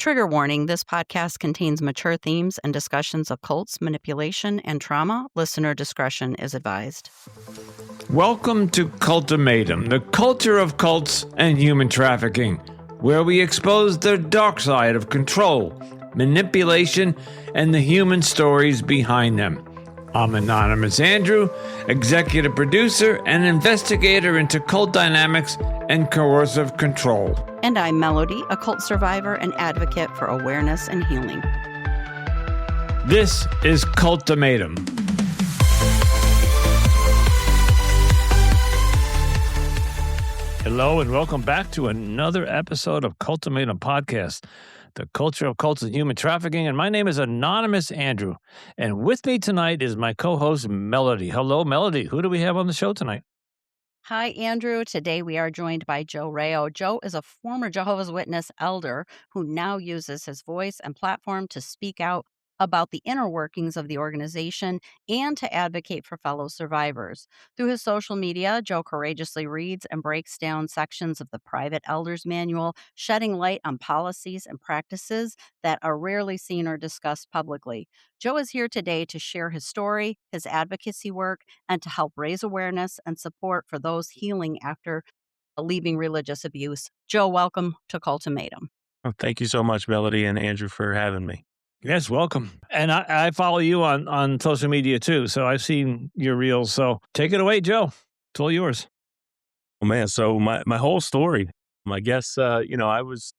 Trigger warning, this podcast contains mature themes and discussions of cults, manipulation, and trauma. Listener discretion is advised. Welcome to Cultimatum, the culture of cults and human trafficking, where we expose the dark side of control, manipulation, and the human stories behind them. I'm Anonymous Andrew, executive producer and investigator into cult dynamics and coercive control. And I'm Melody, a cult survivor and advocate for awareness and healing. This is Cultimatum. Hello and welcome back to another episode of Cultimatum Podcast, the culture of cults and human trafficking. And my name is Anonymous Andrew. And with me tonight is my co-host, Melody. Hello, Melody. Who do we have on the show tonight? Hi, Andrew. Today we are joined by Joe Rao. Joe is a former Jehovah's Witness elder who now uses his voice and platform to speak out about the inner workings of the organization and to advocate for fellow survivors. Through his social media, Joe courageously reads and breaks down sections of the private elders manual, shedding light on policies and practices that are rarely seen or discussed publicly. Joe is here today to share his story, his advocacy work, and to help raise awareness and support for those healing after leaving religious abuse. Joe, welcome to Cultimatum. Oh, thank you so much, Melody and Andrew, for having me. Yes, welcome. And I follow you on social media too, so I've seen your reels. So take it away, Joe. It's all yours. Oh, man, so my whole story, I guess, I was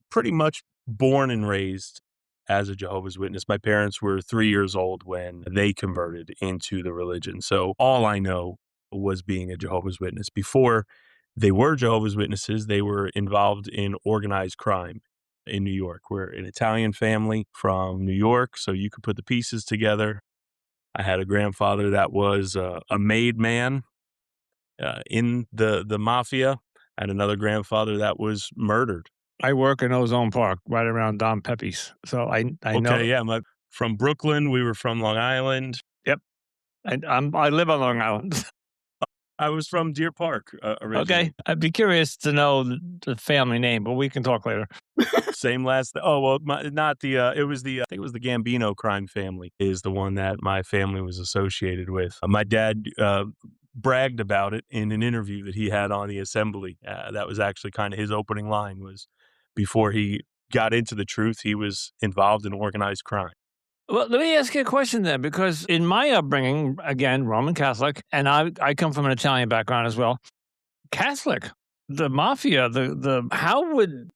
pretty much born and raised as a Jehovah's Witness. My parents were 3 years old when they converted into the religion. So all I know was being a Jehovah's Witness. Before they were Jehovah's Witnesses, they were involved in organized crime in New York. We're an Italian family from New York, so you could put the pieces together. I had a grandfather that was a made man in the mafia. I had another grandfather that was murdered. I work in Ozone Park, right around Don Pepe's. So I know. Okay, yeah. From Brooklyn, we were from Long Island. Yep. I live on Long Island. I was from Deer Park originally. Okay. I'd be curious to know the family name, but we can talk later. Same last. Oh, well, not the. I think it was the Gambino crime family is the one that my family was associated with. My dad bragged about it in an interview that he had on the Assembly. That was actually kind of his opening line was before he got into the truth, he was involved in organized crime. Well, let me ask you a question then, because in my upbringing, again, Roman Catholic, and I come from an Italian background as well. Catholic, the mafia, how would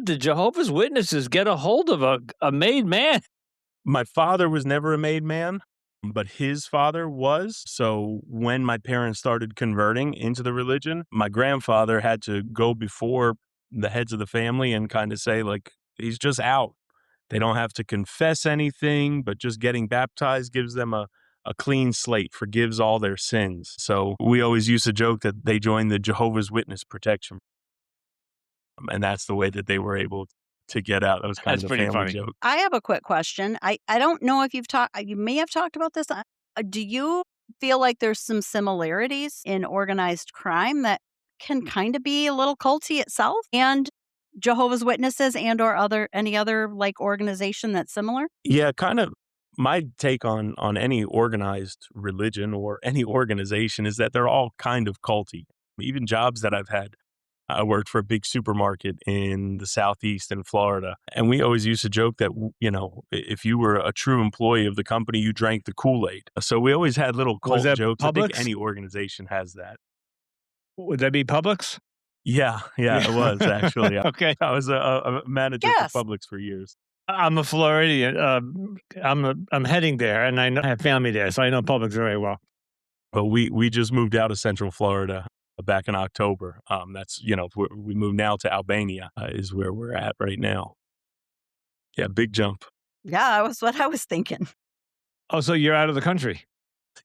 the Jehovah's Witnesses get a hold of a made man? My father was never a made man, but his father was. So when my parents started converting into the religion, my grandfather had to go before the heads of the family and kind of say, like, he's just out. They don't have to confess anything, but just getting baptized gives them a clean slate, forgives all their sins. So we always used to joke that they joined the Jehovah's Witness protection. And that's the way that they were able to get out. That was kind of a family joke. I have a quick question. I don't know if you may have talked about this. Do you feel like there's some similarities in organized crime that can kind of be a little culty itself and Jehovah's Witnesses and or any other like organization that's similar? Yeah, kind of. My take on any organized religion or any organization is that they're all kind of culty. Even jobs that I've had. I worked for a big supermarket in the Southeast in Florida. And we always used to joke that, if you were a true employee of the company, you drank the Kool-Aid. So we always had little cult jokes. Publix? I think any organization has that. Would that be Publix? Yeah, it was actually. Okay. I was a manager for Publix for years. I'm a Floridian. I'm heading there, and I have family there, so I know Publix very well. But we just moved out of Central Florida back in October. That's we moved now to Albania is where we're at right now. Yeah, big jump. Yeah, that's what I was thinking. Oh, so you're out of the country?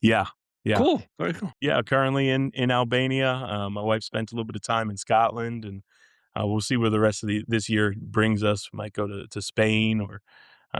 Yeah. Cool. Very cool. Yeah, currently in Albania. My wife spent a little bit of time in Scotland, and we'll see where the rest of this year brings us. Might go to Spain or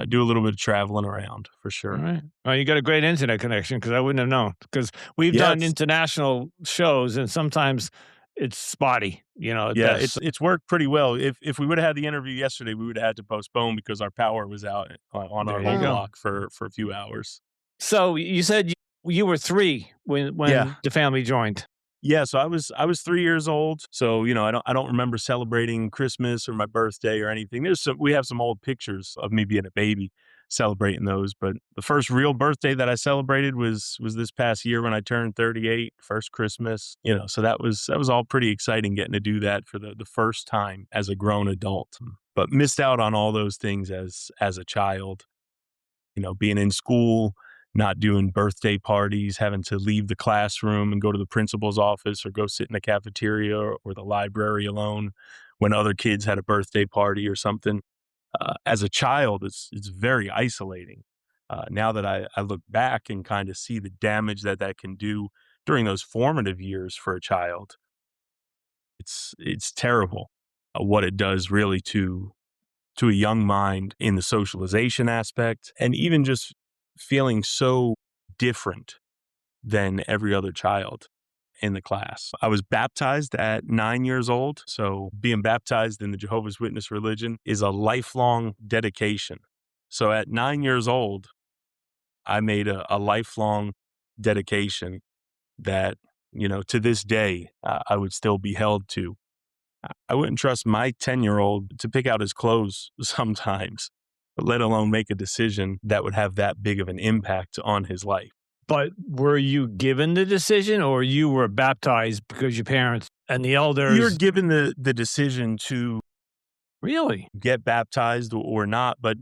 do a little bit of traveling around for sure. All right. Well, you got a great internet connection because I wouldn't have known because we've done international shows and sometimes it's spotty, at Yeah, best. it's worked pretty well. If we would have had the interview yesterday, we would have had to postpone because our power was out on There our you whole Mm. go. block for a few hours. So you said you were 3 Yeah. when the family joined. Yeah, so I was 3 years old, so, I don't remember celebrating Christmas or my birthday or anything. We have some old pictures of me being a baby celebrating those, but the first real birthday that I celebrated was this past year when I turned 38, first Christmas, so that was all pretty exciting getting to do that for the first time as a grown adult, but missed out on all those things as a child. Being in school, not doing birthday parties, having to leave the classroom and go to the principal's office or go sit in the cafeteria or the library alone when other kids had a birthday party or something. As a child, it's very isolating. Now that I look back and kind of see the damage that can do during those formative years for a child, it's terrible what it does really to a young mind in the socialization aspect and even just feeling so different than every other child in the class. I was baptized at 9 years old. So being baptized in the Jehovah's Witness religion is a lifelong dedication. So at 9 years old, I made a lifelong dedication that, to this day, I would still be held to. I wouldn't trust my 10-year-old to pick out his clothes sometimes, let alone make a decision that would have that big of an impact on his life. But were you given the decision or you were baptized because your parents and the You're elders given the decision to really? get baptized or not, but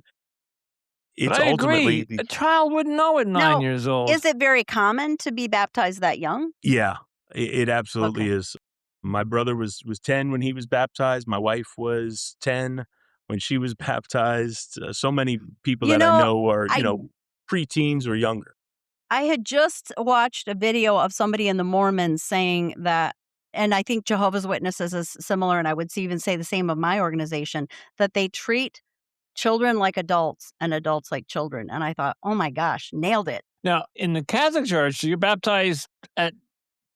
But it's I ultimately agree. A child wouldn't know at 9 Now, years old. is it very common to be baptized that young? yeah, it absolutely Okay. is. My brother was 10 when he was baptized. My wife was 10 when she was baptized. So many people You that I know, know are, I preteens or younger. I had just watched a video of somebody in the Mormons saying that, and I think Jehovah's Witnesses is similar, and I would even say the same of my organization, that they treat children like adults and adults like children. And I thought, oh my gosh, nailed it. Now, in the Catholic Church, you're baptized at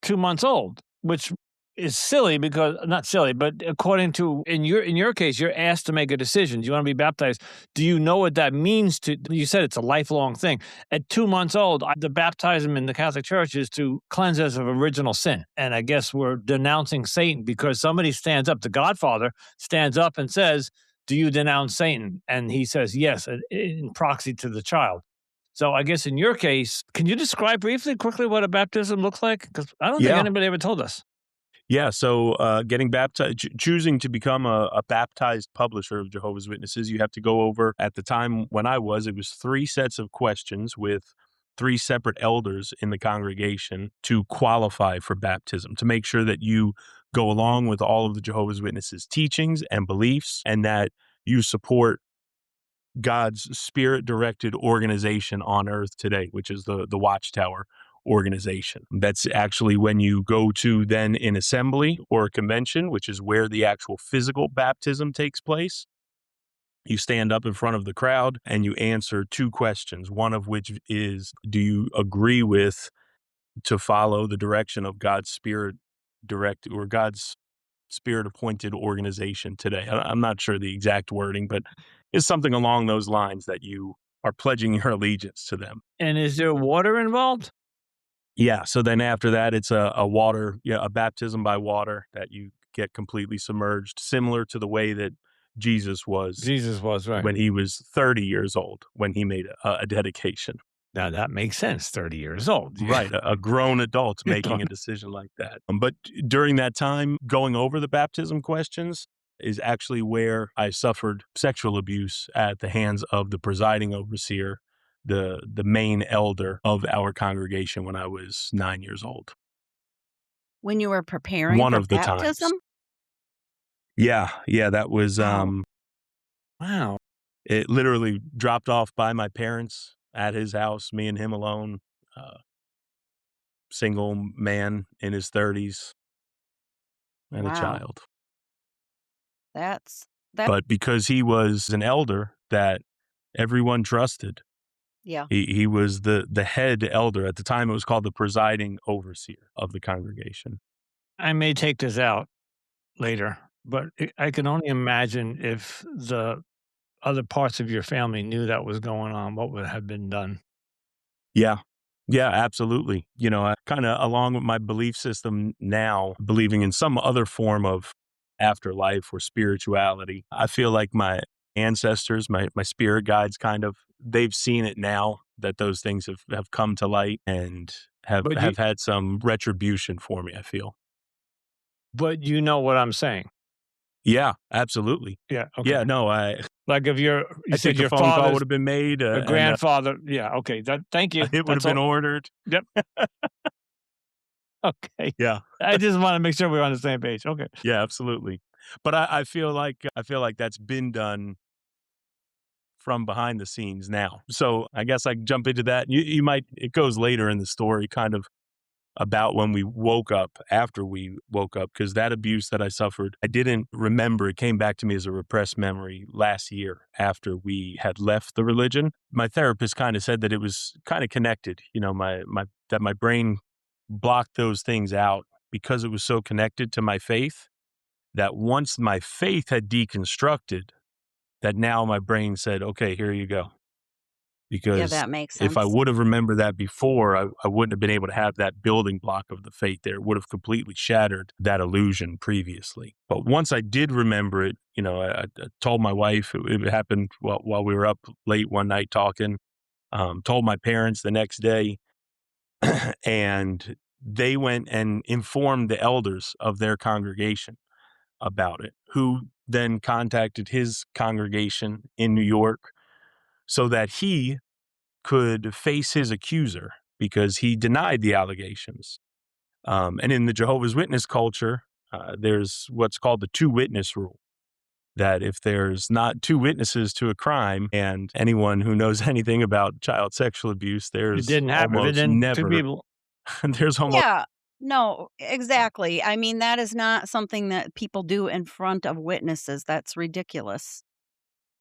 2 months old, which is silly because not silly, but according to in your case, you're asked to make a decision. Do you want to be baptized? Do you know what that means to you said it's a lifelong thing. At 2 months old, the baptism in the Catholic Church is to cleanse us of original sin. And I guess we're denouncing Satan because somebody stands up, the Godfather stands up and says, "Do you denounce Satan?" And he says, "Yes," in proxy to the child. So I guess in your case, can you describe briefly, quickly what a baptism looks like? Because I don't think Yeah. anybody ever told us. Yeah, so getting baptized, choosing to become a baptized publisher of Jehovah's Witnesses, you have to go over, at the time when it was 3 sets of questions with 3 separate elders in the congregation to qualify for baptism, to make sure that you go along with all of the Jehovah's Witnesses teachings and beliefs and that you support God's spirit directed organization on earth today, which is the Watchtower organization. That's actually when you go to then an assembly or a convention, which is where the actual physical baptism takes place. You stand up in front of the crowd and you answer 2 questions, one of which is, do you agree with to follow the direction of God's spirit God's spirit appointed organization today? I'm not sure the exact wording, but it's something along those lines that you are pledging your allegiance to them. And is there water involved? Yeah. So then after that, it's a baptism by water that you get completely submerged, similar to the way that Jesus was Jesus was right. when he was 30 years old, when he made a dedication. Now that makes sense. 30 years old. Right. A grown adult You're making a talking- decision like that. But during that time, going over the baptism questions is actually where I suffered sexual abuse at the hands of the presiding overseer, the main elder of our congregation when I was 9 years old. When you were preparing One for of the times. baptism? Yeah, that was, Wow. Wow. it literally dropped off by my parents at his house, me and him alone, single man in his 30s and a Wow. child. That's that. But because he was an elder that everyone trusted, Yeah. he was the head elder. At the time, it was called the presiding overseer of the congregation. I may take this out later, but I can only imagine if the other parts of your family knew that was going on, what would have been done. Yeah. Yeah, absolutely. I kind of, along with my belief system now, believing in some other form of afterlife or spirituality, I feel like my ancestors, my spirit guides they've seen it now that those things have come to light and But you have had some retribution for me, I feel. but you know what I'm saying. Yeah, absolutely. Yeah, okay. Yeah, no, Like if you I said think a your phone call would father's have been made a and grandfather, yeah, okay, thank you, it would have that's been all. ordered. Yep, okay. Yeah. I just wanna make sure we're on the same page, okay. Yeah, absolutely. But I feel like that's been done from behind the scenes now. So I guess I can jump into that. You might it goes later in the story, kind of about when we woke up, after we woke up, because that abuse that I suffered, I didn't remember. It came back to me as a repressed memory last year after we had left the religion. My therapist kind of said that it was kind of connected, that my brain blocked those things out because it was so connected to my faith, that once my faith had deconstructed, that now my brain said, okay, here you go. Yeah, Because that makes if I sense. would have remembered that before, I wouldn't have been able to have that building block of the faith there. It would have completely shattered that illusion previously. But once I did remember it, I told my wife. It happened while we were up late one night talking. Told my parents the next day, and they went and informed the elders of their congregation about it, who then contacted his congregation in New York so that he could face his accuser because he denied the allegations. And in the Jehovah's Witness culture, there's what's called the two witness rule, that if there's not two witnesses to a crime, and anyone who knows anything about child sexual abuse, It there's didn't happen, if it almost didn't 2 never, people. there's almost, Yeah. No, exactly. I mean, that is not something that people do in front of witnesses. That's ridiculous.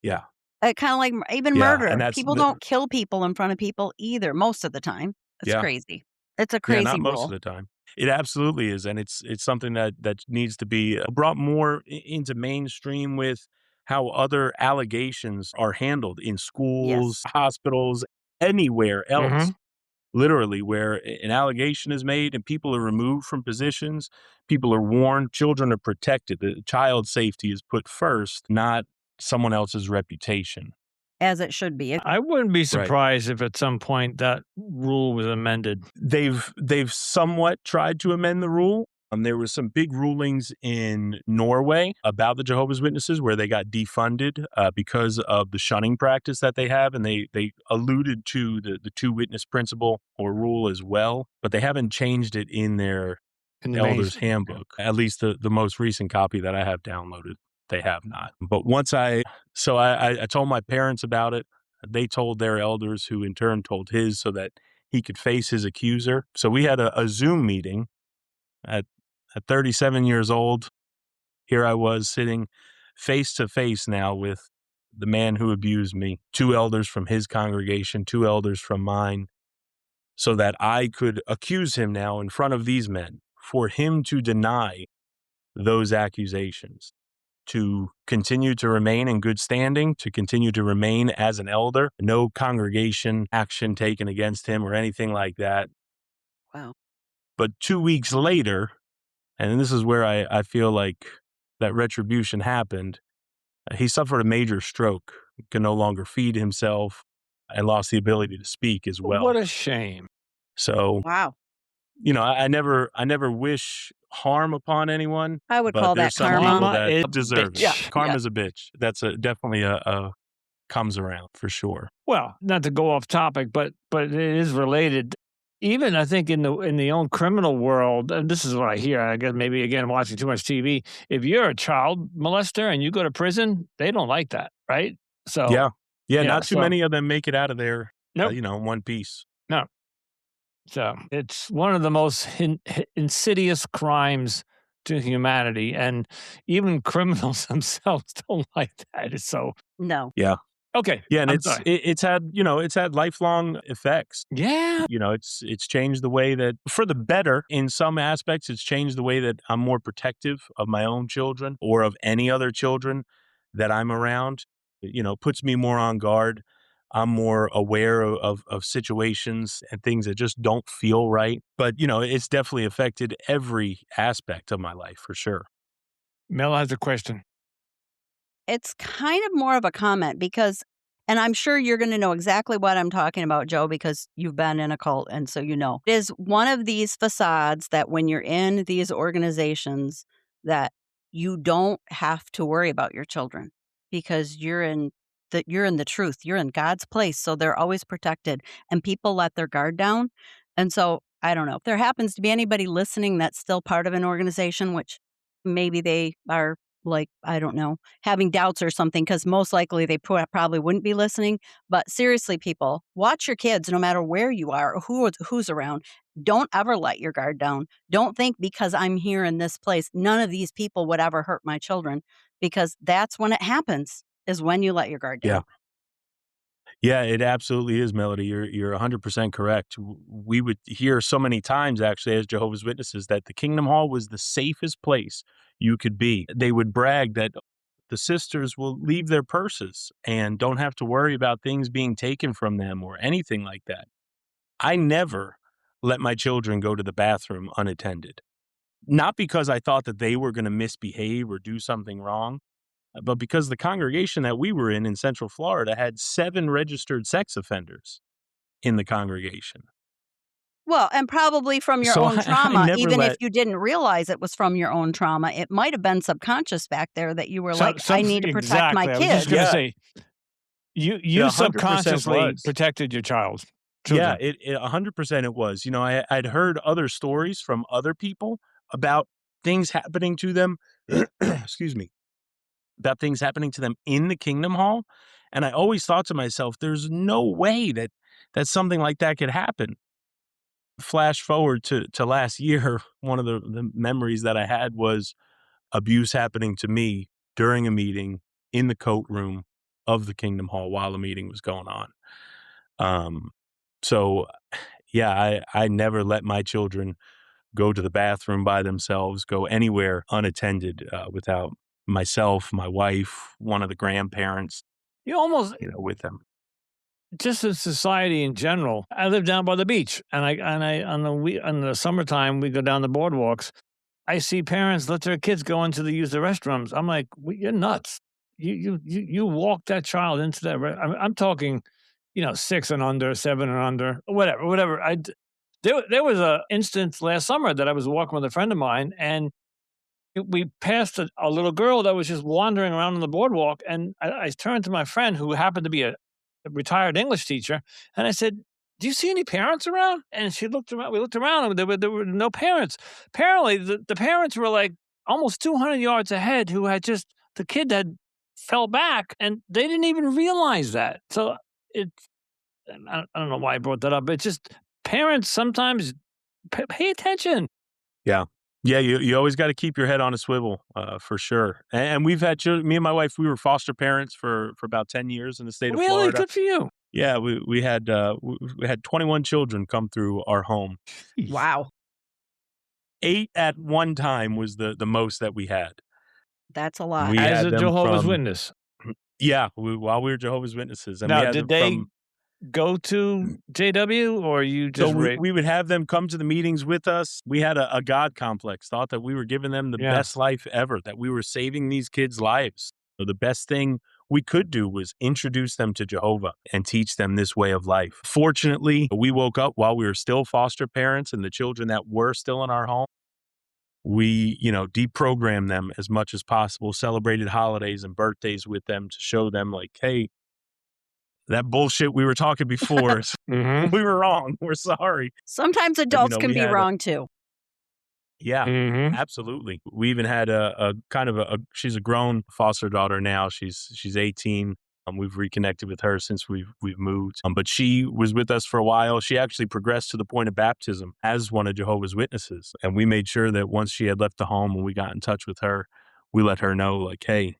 yeah, Kinda like even yeah. And murder. that's, People don't kill people in front of people either most of the time. It's yeah. crazy. It's a Yeah, not crazy most of rule. the time. It absolutely is, and it's something that needs to be brought more into mainstream with how other allegations are handled in schools, Yes. hospitals, anywhere else. Mhm. Literally, where an allegation is made and people are removed from positions, people are warned, children are protected. The child safety is put first, not someone else's reputation. As it should be. I wouldn't be Right. surprised if at some point that rule was amended. They've somewhat tried to amend the rule. There was some big rulings in Norway about the Jehovah's Witnesses where they got defunded because of the shunning practice that they have, and they alluded to the two witness principle or rule as well, but they haven't changed it in their In the main. Elder's Handbook. At least the most recent copy that I have downloaded, they have not. But I told my parents about it. They told their elders, who in turn told his, so that he could face his accuser. So we had a Zoom meeting at 37 years old. Here I was sitting face to face now with the man who abused me, two elders from his congregation, two elders from mine, so that I could accuse him now in front of these men, for him to deny those accusations, to continue to remain in good standing, to continue to remain as an elder, no congregation action taken against him or anything like that. Wow. But 2 weeks later, and this is where I feel like that retribution happened, he suffered a major stroke, could no longer feed himself, and lost the ability to speak as What well. a shame. So, Wow. I never wish harm upon anyone, I would but call that there's some people karma. Karma that is a deserve it. Yeah. bitch. Yeah. Karma's a bitch. That's definitely a comes around for sure. Well, not to go off topic, but it is related. Even I think in the own criminal world, and this is what I hear. I guess maybe again watching too much TV. If you're a child molester and you go to prison, they don't like that, right? So Yeah. Yeah, yeah, not too so many of them make it out of there, nope, in one piece. no. So it's one of the most insidious crimes to humanity, and even criminals themselves don't like that. So No. Yeah. Okay, Yeah, and I'm sorry. it's had, it's had lifelong effects. Yeah. It's changed the way that, for the better in some aspects, it's changed the way that I'm more protective of my own children or of any other children that I'm around. Puts me more on guard. I'm more aware of situations and things that just don't feel right. But, it's definitely affected every aspect of my life for sure. Mel has a question. It's kind of more of a comment because and I'm sure you're gonna know exactly what I'm talking about, Joe, because you've been in a cult and so you know. It is one of these facades that when you're in these organizations that you don't have to worry about your children because you're in the truth. You're in God's place, so they're always protected, and people let their guard down. And so, I don't know, if there happens to be anybody listening that's still part of an organization, which maybe they are, like, I don't know, having doubts or something, because most likely they probably wouldn't be listening. But seriously, people, watch your kids no matter where you are or who's around. Don't ever let your guard down. Don't think because I'm here in this place, none of these people would ever hurt my children, because that's when it happens, is when you let your guard Yeah. down. Yeah, it absolutely is, Melody. You're 100% correct. We would hear so many times, actually, as Jehovah's Witnesses, that the Kingdom Hall was the safest place you could be. They would brag that the sisters will leave their purses and don't have to worry about things being taken from them or anything like that. I never let my children go to the bathroom unattended. Not because I thought that they were going to misbehave or do something wrong, but because the congregation that we were in Central Florida had 7 registered sex offenders in the congregation. Well, and probably from your So own I trauma, never even if let you didn't realize it was from your own trauma, it might have been subconscious back there that you were So like, "I some need to protect my exactly. I was just kids." gonna Yeah, say it you 100% subconsciously was. protected your Yeah, children. it 100% it was. I'd heard other stories from other people about things happening to them, excuse me, about things happening to them in the Kingdom Hall, and I always thought to myself, "There's no way that something like that could happen." Flash forward to last year, one of the memories that I had was abuse happening to me during a meeting in the coat room of the Kingdom Hall while the meeting was going on. Um, so yeah, I never let my children go to the bathroom by themselves, go anywhere unattended, without myself, my wife, one of the grandparents, You almost with them. just in society in general. I live down by the beach, and I on the summertime we go down the boardwalks. I see parents let their kids go into the use the restrooms. I'm like, You're nuts. You walk that child into that. I'm talking, 6 and under, 7 and under, whatever. There was a instance last summer that I was walking with a friend of mine, and we passed a little girl that was just wandering around on the boardwalk, and I turned to my friend who happened to be a retired English teacher, and I said, "Do you see any parents around?" And she looked around. We looked around, and there were no parents. Apparently, the parents were like almost 200 yards ahead, who had just the kid had fell back, and they didn't even realize that. So it, I don't know why I brought that up. But it's just parents sometimes pay attention. Yeah. Yeah, you always gotta keep your head on a swivel, for sure. And we've had children. Me and my wife, we were foster parents for about 10 years in the state of Really Florida. good for you. Yeah, we had 21 children come through our home. Jeez. Wow, 8 at one time was the most that we had. that's a And lot. we As had a them Jehovah's from Witness. yeah, while we were Jehovah's Witnesses, and we Now, had did them they from go to JW or you so just we would have them come to the meetings with us. We had a God complex, thought that we were giving them the yeah. best life ever, that we were saving these kids' lives. So the best thing we could do was introduce them to Jehovah and teach them this way of life. Fortunately, we woke up while we were still foster parents and the children that were still in our home. We, deprogrammed them as much as possible, celebrated holidays and birthdays with them to show them like, hey, that bullshit we were talking before, Mhm. we were wrong. We're sorry. Sometimes But, adults can we be had wrong too. yeah, Mhm. absolutely. We even had a kind of she's a grown foster daughter now. She's 18. We've reconnected with her since we've moved. But she was with us for a while. She actually progressed to the point of baptism as one of Jehovah's Witnesses. And we made sure that once she had left the home and we got in touch with her, we let her know like, hey,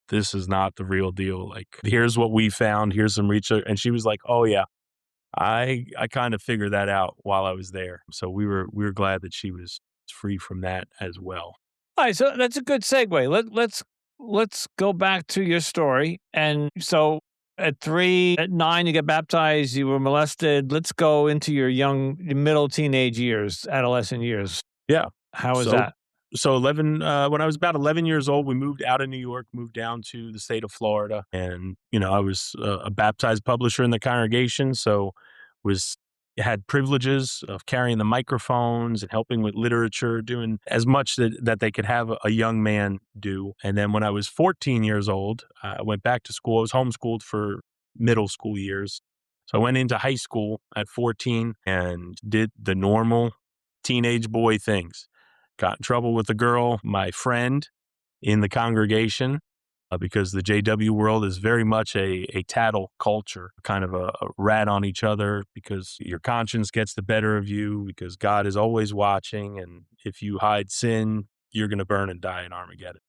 this is not the real deal. Like, here's what we found. Here's some research. And she was like, oh yeah, I kind of figured that out while I was there. So we were glad that she was free from that as well. All right, so that's a good segue. Let's go back to your story. And so at 3, at 9, you get baptized. You were molested. Let's go into your middle teenage years, adolescent years. Yeah. How was So that? so 11 when I was about 11 years old, we moved out of New York, moved down to the state of Florida, and I was a baptized publisher in the congregation, so was had privileges of carrying the microphones and helping with literature, doing as much that they could have a young man do. And then when I was 14 years old, I went back to school. I was homeschooled for middle school years. So I went into high school at 14 and did the normal teenage boy things. Got in trouble with a girl, my friend in the congregation, because the JW world is very much a tattle culture, kind of a rat on each other because your conscience gets the better of you, because God is always watching. And if you hide sin, you're going to burn and die in Armageddon.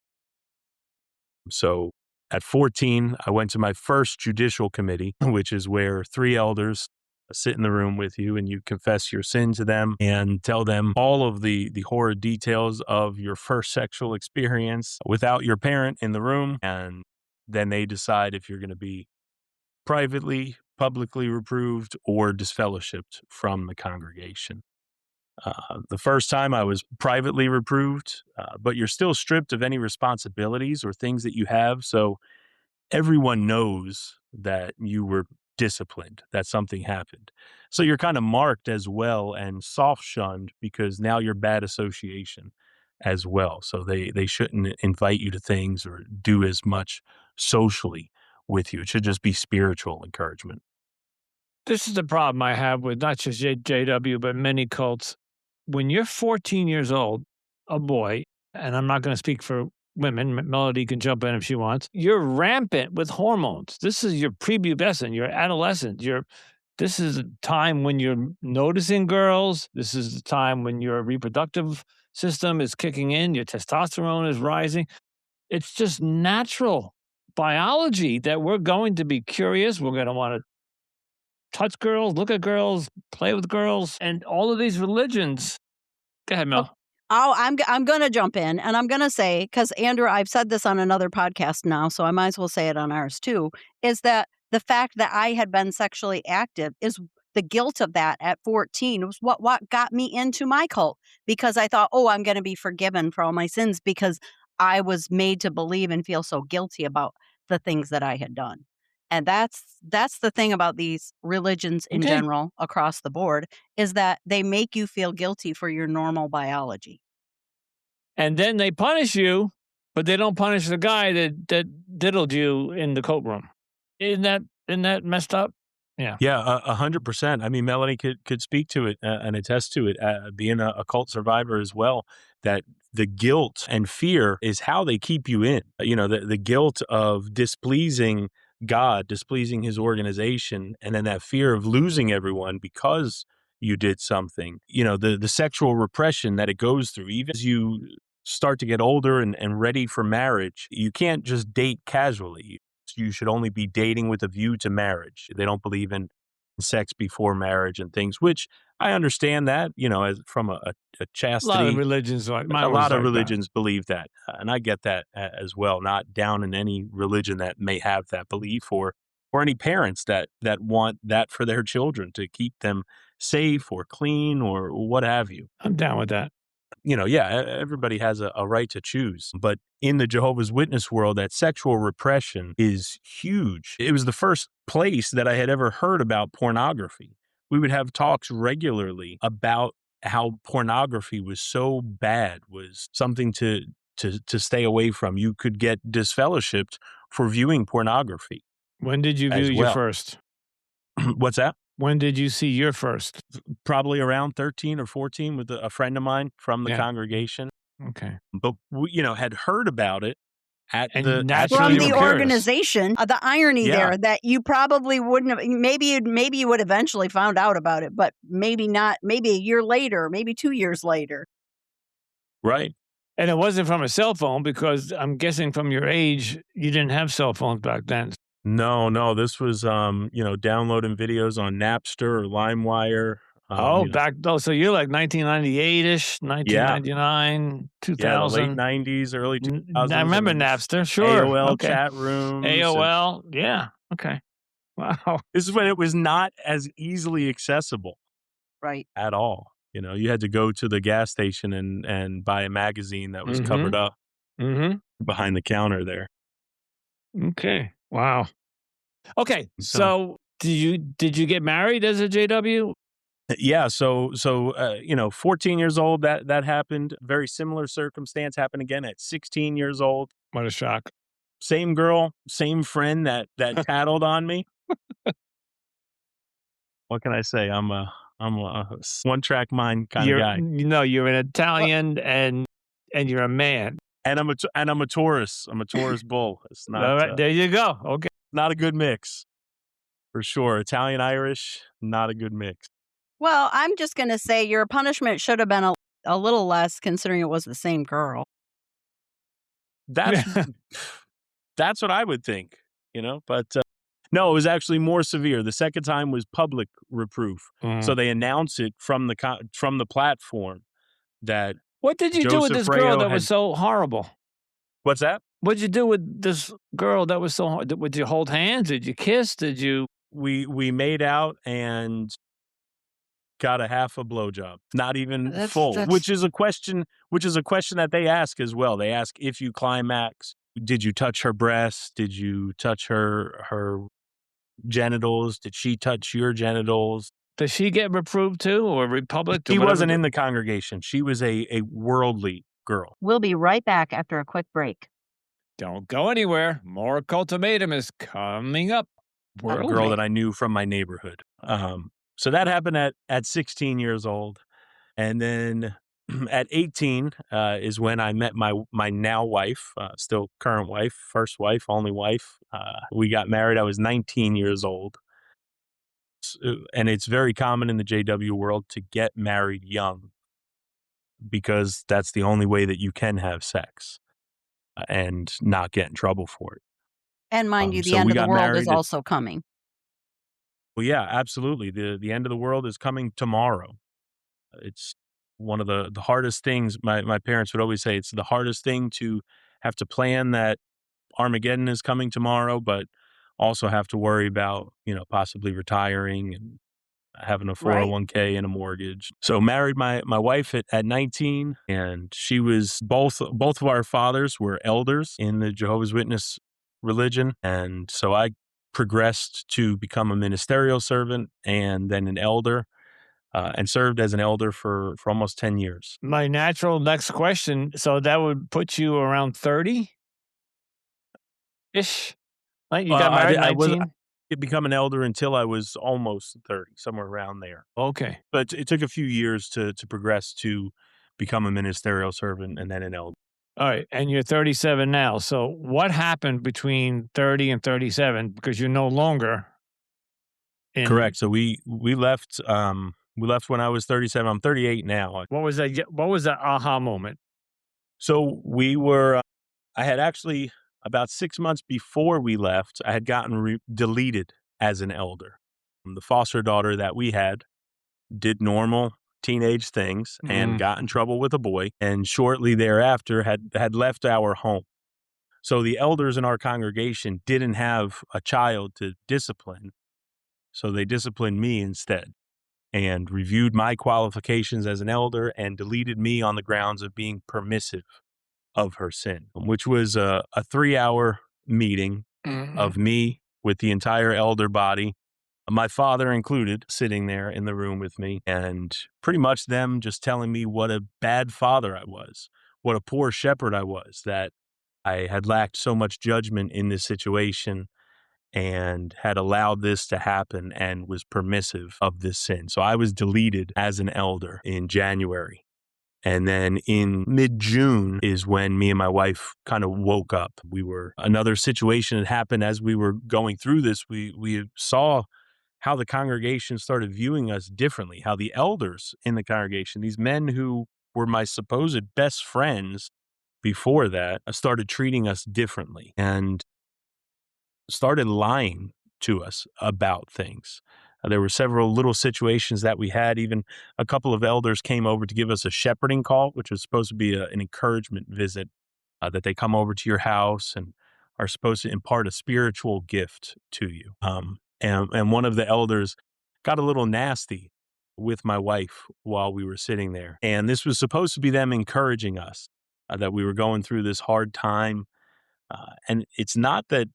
So at 14, I went to my first judicial committee, which is where 3 elders sit in the room with you and you confess your sin to them and tell them all of the horrid details of your first sexual experience without your parent in the room. And then they decide if you're going to be privately, publicly reproved, or disfellowshipped from the congregation. The first time I was privately reproved, but you're still stripped of any responsibilities or things that you have. So everyone knows that you were disciplined, that something happened. So you're kind of marked as well and soft shunned because now you're bad association as well. So they shouldn't invite you to things or do as much socially with you. It should just be spiritual encouragement. This is the problem I have with not just JW, but many cults. When you're 14 years old, a boy, and I'm not going to speak for women, Melody can jump in if she wants, you're rampant with hormones. This is your prepubescent, your adolescent, this is a time when you're noticing girls. This is the time when your reproductive system is kicking in, your testosterone is rising. It's just natural biology that we're going to be curious. We're going to want to touch girls, look at girls, play with girls, and all of these religions. Go ahead, Oh, Mel. I'm gonna jump in, and I'm gonna say, because Andrew, I've said this on another podcast now, so I might as well say it on ours too, is that the fact that I had been sexually active is the guilt of that at 14 was what got me into my cult, because I thought, "Oh, I'm gonna be forgiven for all my sins," because I was made to believe and feel so guilty about the things that I had done. And that's the thing about these religions in Okay. general across the board, is that they make you feel guilty for your normal biology. And then they punish you, but they don't punish the guy that diddled you in the coat room. Isn't that messed up? Yeah. Yeah, 100%. I mean, Melanie could speak to it and attest to it, being a cult survivor as well, that the guilt and fear is how they keep you in. The guilt of displeasing God, displeasing his organization, and then that fear of losing everyone because you did something. The sexual repression that it goes through, even as you start to get older and ready for marriage, you can't just date casually. You should only be dating with a view to marriage. They don't believe in sex before marriage and things, which I understand that, as from a A lot of chastity. religions like A mine was lot of like that. religions believe that. And I get that as well, not down in any religion that may have that belief or any parents that want that for their children to keep them safe or clean or what have you. I'm down with that. Everybody has a right to choose. But in the Jehovah's Witness world, that sexual repression is huge. It was the first place that I had ever heard about pornography. We would have talks regularly about how pornography was so bad, was something to stay away from. You could get disfellowshipped for viewing pornography When did you view as your well. first? What's that? When did you see your first? Probably around 13 or 14 with a friend of mine from the Yeah. congregation. Okay. But we, had heard about it at And at naturally From you the were curious. organization, the irony Yeah. there that you probably wouldn't have, maybe you would eventually found out about it, but maybe not, maybe a year later, maybe 2 years later. Right. And it wasn't from a cell phone because I'm guessing from your age, you didn't have cell phones back then. No, no, this was, downloading videos on Napster or LimeWire, Oh, you know. so you're like 1998-ish, Yeah, 1999, yeah, the late 2000. '90s, early I 2000s, and remember then Napster. Sure. AOL Okay. chat rooms, and AOL. Yeah. Okay. Wow. this is when it was not as easily accessible Right. at all. You had to go to the gas station and buy a magazine that was covered Mhm. up Mhm. behind the counter there. Okay. Wow. Okay. So So, did you get married as a JW? yeah, so 14 years old, that happened. Very similar circumstance happened again at 16 years old. What a shock. Same girl, same friend that tattled on me. What can I say? I'm a one track mind kind of guy, You're an Italian and you're a man. and I'm a Taurus. I'm a Taurus bull. It's not All right, there you go. Okay. not a good mix for sure. Italian Irish, not a good mix. Well, I'm just gonna say your punishment should have been a little less considering it was the same girl. That's that's what I would think, but no, it was actually more severe. The second time was public reproof. So Mm. they announce it from the platform that What did you do with Joseph this girl Rao that was had. so horrible? What's that? What'd you do with this girl that was so hard? Did you hold hands? Did you kiss? Did you We made out and got a half a blowjob, not even full, That's which is a question that they ask as well. They ask if you climax, did you touch her breasts? Did you touch her genitals? Did she touch your genitals? does she get reproved too or republiked or She whatever? wasn't in the congregation. She was a worldly girl. We'll be right back after a quick break. Don't go anywhere. More Cultimatum is coming up. A girl Worldly. that I knew from my neighborhood. So that happened at 16 years old. And then at 18 is when I met my now wife, still current wife, first wife, only wife. We got married. I was 19 years old. And it's very common in the JW world to get married young because that's the only way that you can have sex and not get in trouble for it. And mind you, the So end we of the got world is married at. also coming. Well, yeah, absolutely. The end of the world is coming tomorrow. It's one of the hardest things. My parents would always say it's the hardest thing to have to plan that Armageddon is coming tomorrow, but also have to worry about, possibly retiring and having a Right. 401k and a mortgage. So married my wife at 19, and she was both of our fathers were elders in the Jehovah's Witness religion. And so I progressed to become a ministerial servant and then an elder, and served as an elder for almost 10 years. My natural next question, so that would put you around 30-ish? Right? You got married I 19? didn't become an elder until I was almost 30, somewhere around there. Okay. But it took a few years to progress to become a ministerial servant and then an elder. All right, and you're 37 now. So what happened between 30 and 37? Because you're no longer in. Correct. So we left when I was 37. I'm 38 now. What was that aha moment? So I had actually, about 6 months before we left, I had gotten deleted as an elder. The foster daughter that we had did normal teenage things and Mm. got in trouble with a boy, and shortly thereafter had left our home. So the elders in our congregation didn't have a child to discipline, so they disciplined me instead and reviewed my qualifications as an elder and deleted me on the grounds of being permissive of her sin, which was a 3-hour meeting Mhm. of me with the entire elder body, my father included, sitting there in the room with me, and pretty much them just telling me what a bad father I was, what a poor shepherd I was, that I had lacked so much judgment in this situation and had allowed this to happen and was permissive of this sin. So I was deleted as an elder in January. And then in mid-June is when me and my wife kind of woke up. Another situation had happened as we were going through this. We saw how the congregation started viewing us differently, how the elders in the congregation, these men who were my supposed best friends, before that started treating us differently and started lying to us about things. There were several little situations that we had. Even a couple of elders came over to give us a shepherding call, which was supposed to be an encouragement visit, that they come over to your house and are supposed to impart a spiritual gift to you. And one of the elders got a little nasty with my wife while we were sitting there. And this was supposed to be them encouraging us that we were going through this hard time. And it's not that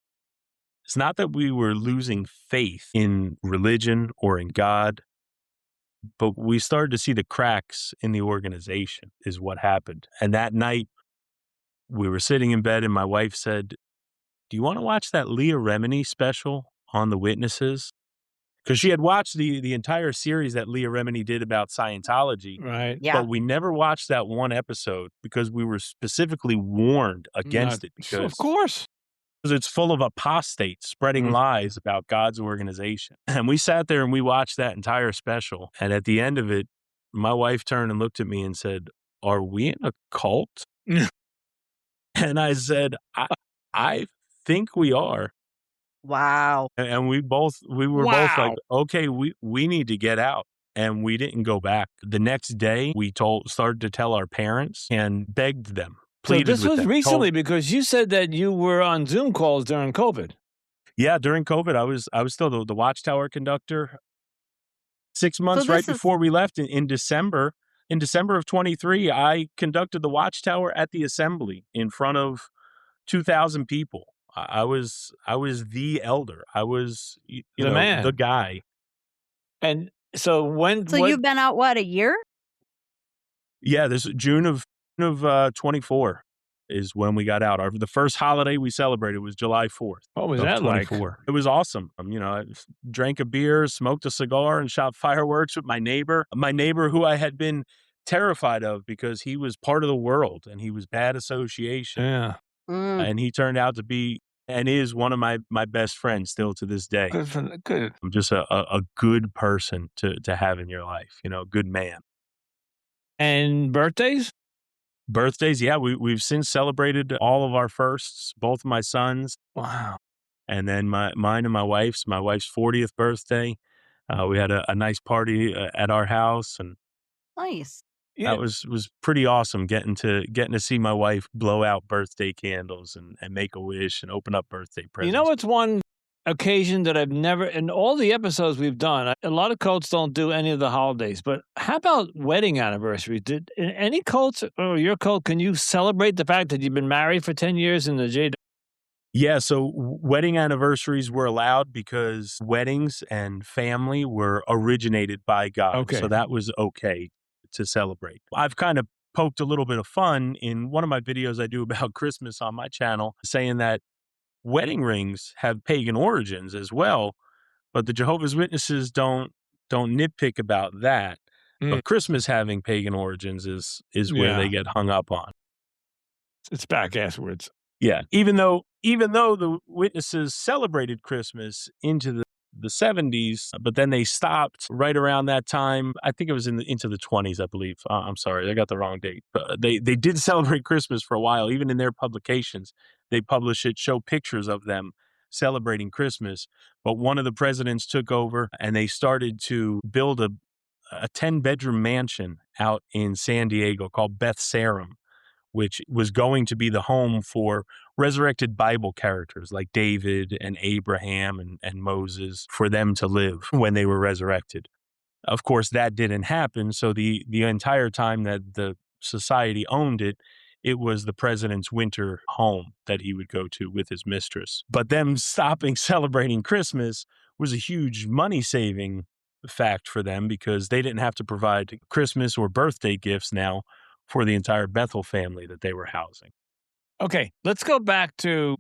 we were losing faith in religion or in God, but we started to see the cracks in the organization is what happened. And that night we were sitting in bed and my wife said, "Do you want to watch that Leah Remini special on the witnesses?" Because she had watched the entire series that Leah Remini did about Scientology, Right. Yeah. but we never watched that one episode because we were specifically warned Not, against it of because course. it's full of apostates spreading Mm. lies about God's organization. And we sat there and we watched that entire special. And at the end of it, my wife turned and looked at me and said, "Are we in a cult?" And I said, I think we are. Wow. And we were both like, Wow. okay, we need to get out. And we didn't go back. The next day, we started to tell our parents and begged them, So pleaded this with was them. recently because you said that you were on Zoom calls during COVID. Yeah, during COVID, I was still the Watchtower conductor. 6 So months right this is before we left in December. In December of 23, I conducted the Watchtower at the assembly in front of 2,000 people. I was the elder. I was The the man. guy. And so so you've been out what, a year? Yeah, this June of 24 is when we got out. The first holiday we celebrated was July 4th what was of that like? 24. It was awesome. I drank a beer, smoked a cigar, and shot fireworks with my neighbor. My neighbor who I had been terrified of because he was part of the world and he was bad association. Yeah. Mm. And he turned out to be and is one of my best friends still to this day. Good. I'm just a good person to have in your life, good man. And birthdays? Birthdays, yeah, we've since celebrated all of our firsts, both of my sons, Wow. and then mine and my wife's 40th birthday. We had a nice party at our house, and Nice. Yeah. that was pretty awesome getting to see my wife blow out birthday candles and make a wish and open up birthday You know, presents. it's one occasion that I've never, in all the episodes we've done, a lot of cults don't do any of the holidays, but how about wedding anniversaries? Did in any cults or your cult, can you celebrate the fact that you've been married for 10 years in the J? Yeah, so wedding anniversaries were allowed because weddings and family were originated by God. Okay. So that was okay to celebrate. I've kind of poked a little bit of fun in one of my videos I do about Christmas on my channel, saying that wedding rings have pagan origins as well, but the Jehovah's Witnesses don't nitpick about that. Mm, But Christmas having pagan origins is where they yeah. get hung up on. It's back afterwards. Yeah, even though the witnesses celebrated Christmas into the 70s, but then they stopped right around that time. I think it was into the 20s, I believe. I'm sorry, I got the wrong date. They did celebrate Christmas for a while, even in their publications. They publish it, show pictures of them celebrating Christmas. But one of the presidents took over, and they started to build a 10-bedroom mansion out in San Diego called Beth Sarum, which was going to be the home for resurrected Bible characters like David and Abraham and Moses for them to live when they were resurrected. Of course, that didn't happen. So the entire time that the society owned it, it was the president's winter home that he would go to with his mistress. But them stopping celebrating Christmas was a huge money-saving fact for them because they didn't have to provide Christmas or birthday gifts now for the entire Bethel family that they were housing. Okay, let's go back to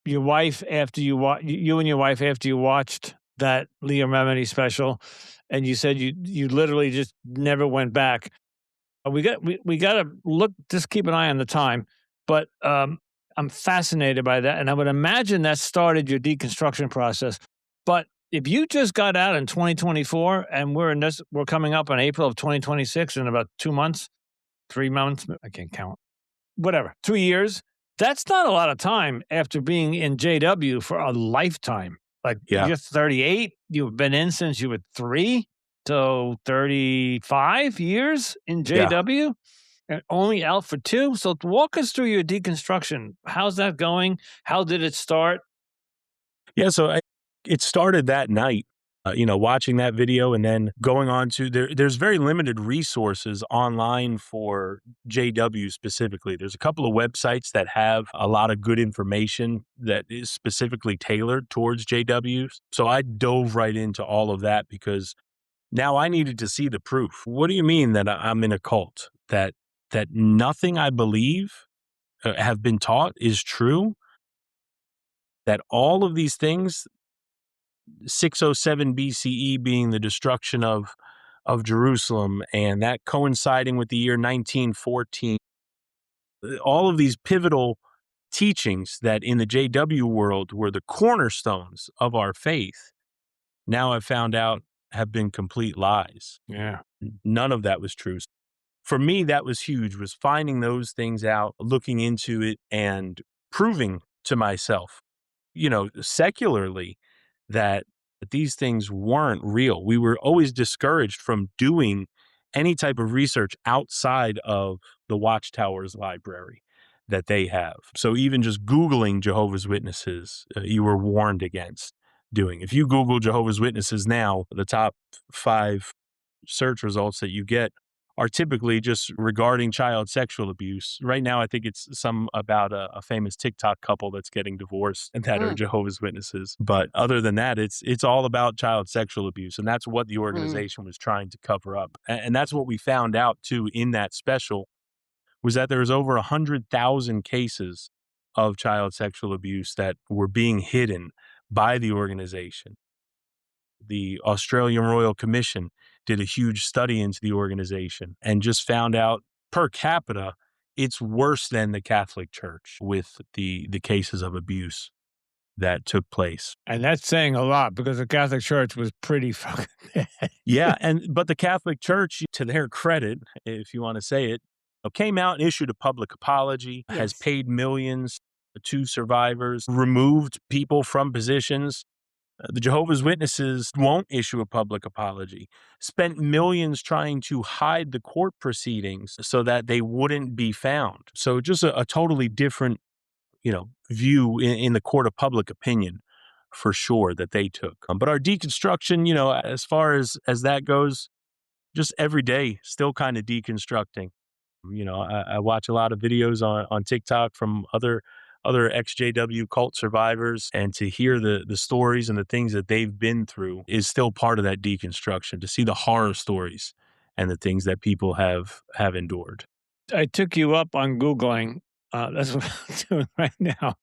your wife after you and your wife after you watched that Leah Remini special, and you said you literally just never went back. We got to look. Just keep an eye on the time, but I'm fascinated by that, and I would imagine that started your deconstruction process. But if you just got out in 2024, and we're coming up on April of 2026 in about 2 months, 3 months, I can't count. whatever, 2 years. That's not a lot of time after being in JW for a lifetime. Like Yeah. you're 38, you've been in since you were 3, so 35 years in Yeah. JW and only out for 2. So walk us through your deconstruction. How's that going? How did it start? Yeah. It started that night, watching that video and then going on to there's very limited resources online for JW specifically. There's a couple of websites that have a lot of good information that is specifically tailored towards JWs. So I dove right into all of that because now I needed to see the proof. What do you mean that I'm in a cult? That nothing I believe have been taught is true? That all of these things, 607 BCE being the destruction of Jerusalem, and that coinciding with the year 1914, all of these pivotal teachings that in the JW world were the cornerstones of our faith, now I've found out have been complete lies. Yeah. None of that was true. For me, that was huge, was finding those things out, looking into it, and proving to myself, secularly, that these things weren't real. We were always discouraged from doing any type of research outside of the Watchtower's library that they have. So even just Googling Jehovah's Witnesses, you were warned against doing. If you Google Jehovah's Witnesses now, the top 5 search results that you get are typically just regarding child sexual abuse. Right now, I think it's some about a famous TikTok couple that's getting divorced and that are Mm, Jehovah's Witnesses. But other than that, it's all about child sexual abuse, and that's what the mm. organization was trying to cover up. And that's what we found out too in that special, was that there was over 100,000 cases of child sexual abuse that were being hidden by the organization. The Australian Royal Commission did a huge study into the organization and just found out per capita, it's worse than the Catholic Church with the cases of abuse that took place. And that's saying a lot because the Catholic Church was pretty fucking bad. Yeah, but the Catholic Church, to their credit, if you want to say it, came out and issued a public apology, has Yes. paid millions to survivors, removed people from positions. The Jehovah's Witnesses won't issue a public apology, spent millions trying to hide the court proceedings so that they wouldn't be found. So just a totally different, view in the court of public opinion for sure that they took. But our deconstruction, as far as that goes, just every day, still kind of deconstructing. I watch a lot of videos on TikTok from other ex-JW cult survivors, and to hear the stories and the things that they've been through is still part of that deconstruction, to see the horror stories and the things that people have endured. I took you up on Googling. That's what I'm doing right now.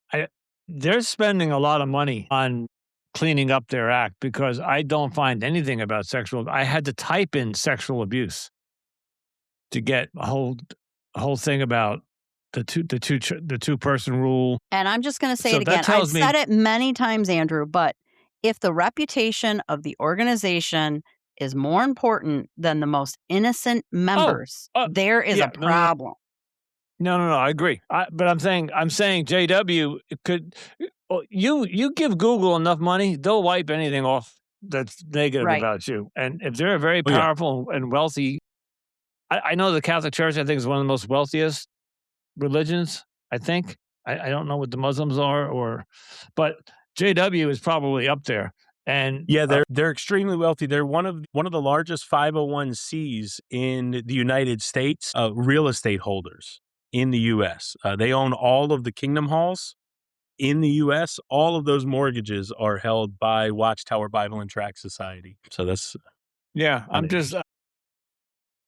They're spending a lot of money on cleaning up their act because I don't find anything about sexual. I had to type in sexual abuse to get a whole thing about the two person rule. And I'm just going to say So it that again. I've tells me, said it many times, Andrew, but if the reputation of the organization is more important than the most innocent oh, members, uh, there is a yeah, no, problem. no, I agree. But I'm saying JW could. You give Google enough money, they'll wipe anything off that's negative Right. about you. And if they're a very Oh yeah, powerful and wealthy, I know the Catholic Church, I think, is one of the most wealthiest religions, I think. I don't know what the Muslims are, but JW is probably up there. And yeah, they're extremely wealthy. They're one of the largest 501(c)s in the United States, real estate holders in the U.S. They own all of the Kingdom Halls in the U.S. All of those mortgages are held by Watchtower Bible and Tract Society. So that's yeah, kind I'm of just interesting.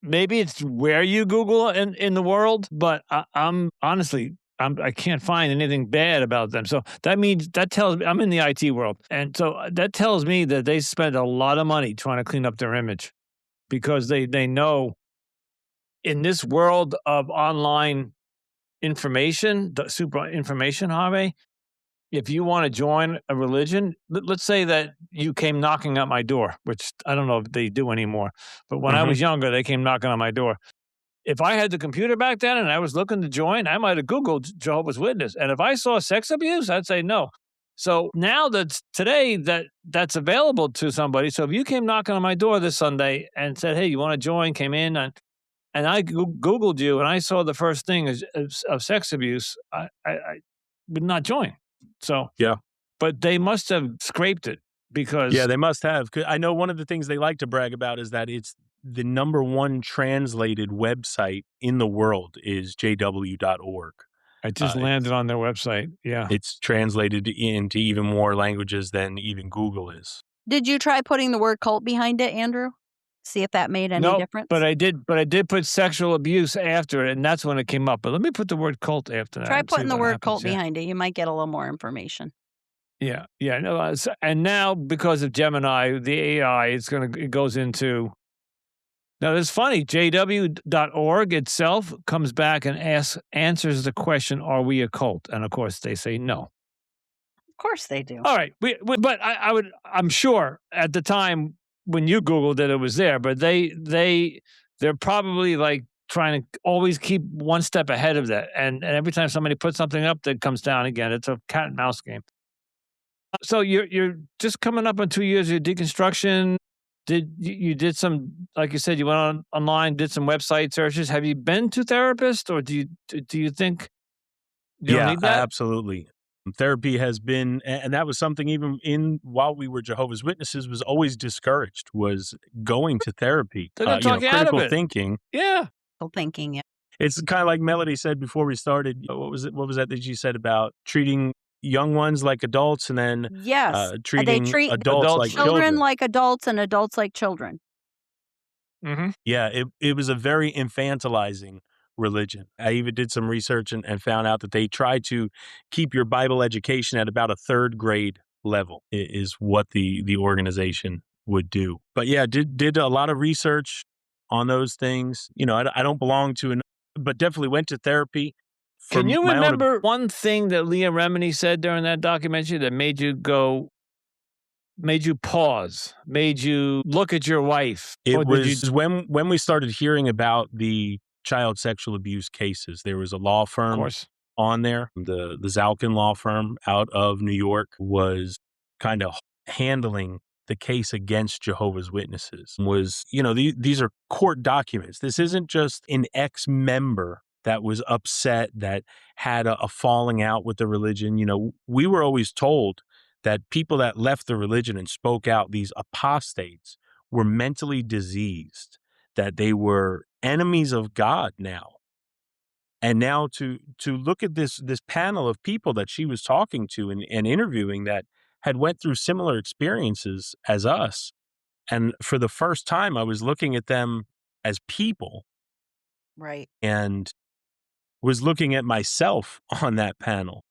maybe it's where you Google in the world, but I'm honestly, I can't find anything bad about them. So that tells me I'm in the IT world, and so that tells me that they spend a lot of money trying to clean up their image because they know in this world of online information, the super information, Harvey. If you want to join a religion, let's say that you came knocking at my door, which I don't know if they do anymore, but when I Hmm. was younger, they came knocking on my door. if I had the computer back then and I was looking to join, I might have Googled Jehovah's Witness. And if I saw sex abuse, I'd say no. So now that's today that's available to somebody. So if you came knocking on my door this Sunday and said, "Hey, you want to join?" Came in and I Googled you and I saw the first thing of sex abuse, I would not join. So, Yeah. but they must have scraped it Yeah, because they must have. 'Cause I know one of the things they like to brag about is that it's the number one translated website in the world is jw.org. I just It's landed on their website. Yeah. it's translated into even more languages than even Google is. Did you try putting the word cult behind it, Andrew? See if that made any Nope, difference? but I did put sexual abuse after it, and that's when it came up. But let me put the word cult after that Try and see putting the what word happens. cult behind it. You might get a little more information. Yeah. No, and now because of Gemini, the AI, it goes into. Now, it's funny. JW.org itself comes back and answers the question, "Are we a cult?" And of course, they say no. Of course they do. All right, but I'm sure at the time when you Googled it, it was there. But they're probably like trying to always keep one step ahead of that. And every time somebody puts something up, that comes down again. It's a cat and mouse game. So you're just coming up on 2 years of your deconstruction. You did some, like you said, you went online, did some website searches. Have you been to therapist, or do you think you don't Yeah, need that? absolutely. Therapy has been, and that was something even in while we were Jehovah's Witnesses was always discouraged was going to therapy. They're gonna talk you out of Critical it. thinking. Yeah. Still thinking it. It's kind of like Melody said before we started. What was it? What was that you said about treating young ones like adults and then Yes. They treating treat adults Adults like like children children? like adults and adults like children. Mhm. Yeah, it was a very infantilizing religion. I even did some research and found out that they try to keep your Bible education at about a third grade level is what the organization would do. But yeah, did a lot of research on those things. I don't belong to an, but definitely went to therapy for Can you my own. remember one thing that Leah Remini said during that documentary that made you pause, made you look at your wife? It Or did you was when we started hearing about the child sexual abuse cases. There was a law of firm course. on there. The Zalkin law firm out of New York was kind of handling the case against Jehovah's Witnesses. These are court documents. This isn't just an ex-member that was upset that had a falling out with the religion. We were always told that people that left the religion and spoke out, these apostates, were mentally diseased, that they were enemies of God now. And now to look at this panel of people that she was talking to and interviewing that had went through similar experiences as us. And for the first time, I was looking at them as people Right. and was looking at myself on that panel.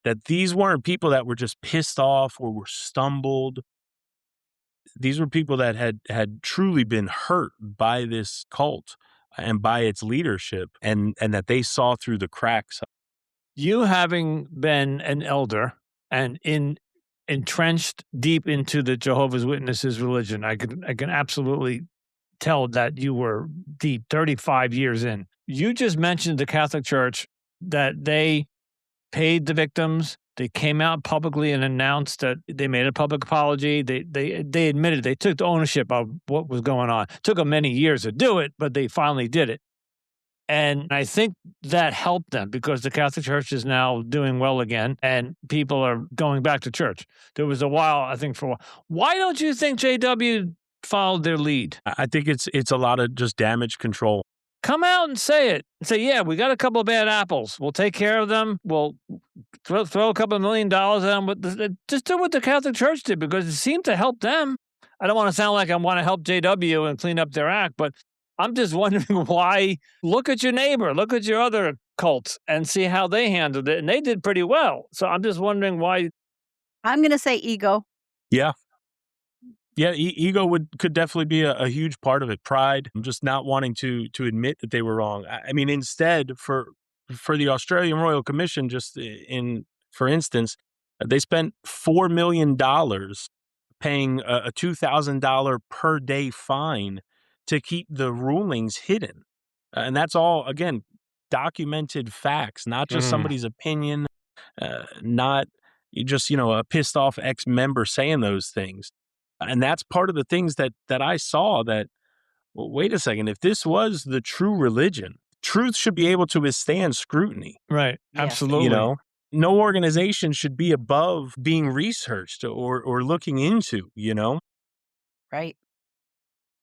That these weren't people that were just pissed off or were stumbled. These were people that had truly been hurt by this cult and by its leadership and that they saw through the cracks. You having been an elder and entrenched deep into the Jehovah's Witnesses religion, I can absolutely tell that you were deep 35 years in. You just mentioned the Catholic Church that they paid the victims. They came out publicly and announced that they made a public apology. They admitted they took ownership of what was going on. It took them many years to do it, but they finally did it. And I think that helped them because the Catholic Church is now doing well again and people are going back to church. There was a while, I think, for a while. Why don't you think JW followed their lead? I think it's a lot of just damage control. Come out and say it. Say, yeah, we got a couple of bad apples. We'll take care of them. We'll throw a couple of $1 million at them. But just do what the Catholic Church did because it seemed to help them. I don't want to sound like I want to help JW and clean up their act, but I'm just wondering why. Look at your neighbor. Look at your other cults and see how they handled it. And they did pretty well. So I'm just wondering why. I'm going to say ego. Yeah. Yeah, ego could definitely be a huge part of it. Pride, just not wanting to admit that they were wrong. I mean, instead, for the Australian Royal Commission, for instance, they spent $4 million paying a $2,000 per day fine to keep the rulings hidden. And that's all, again, documented facts, not just Mm, somebody's opinion, not you just, a pissed off ex-member saying those things. And that's part of the things that I saw that, well, wait a second, if this was the true religion, truth should be able to withstand scrutiny, right. Yes. you Absolutely. know? No organization should be above being researched or looking into. Right.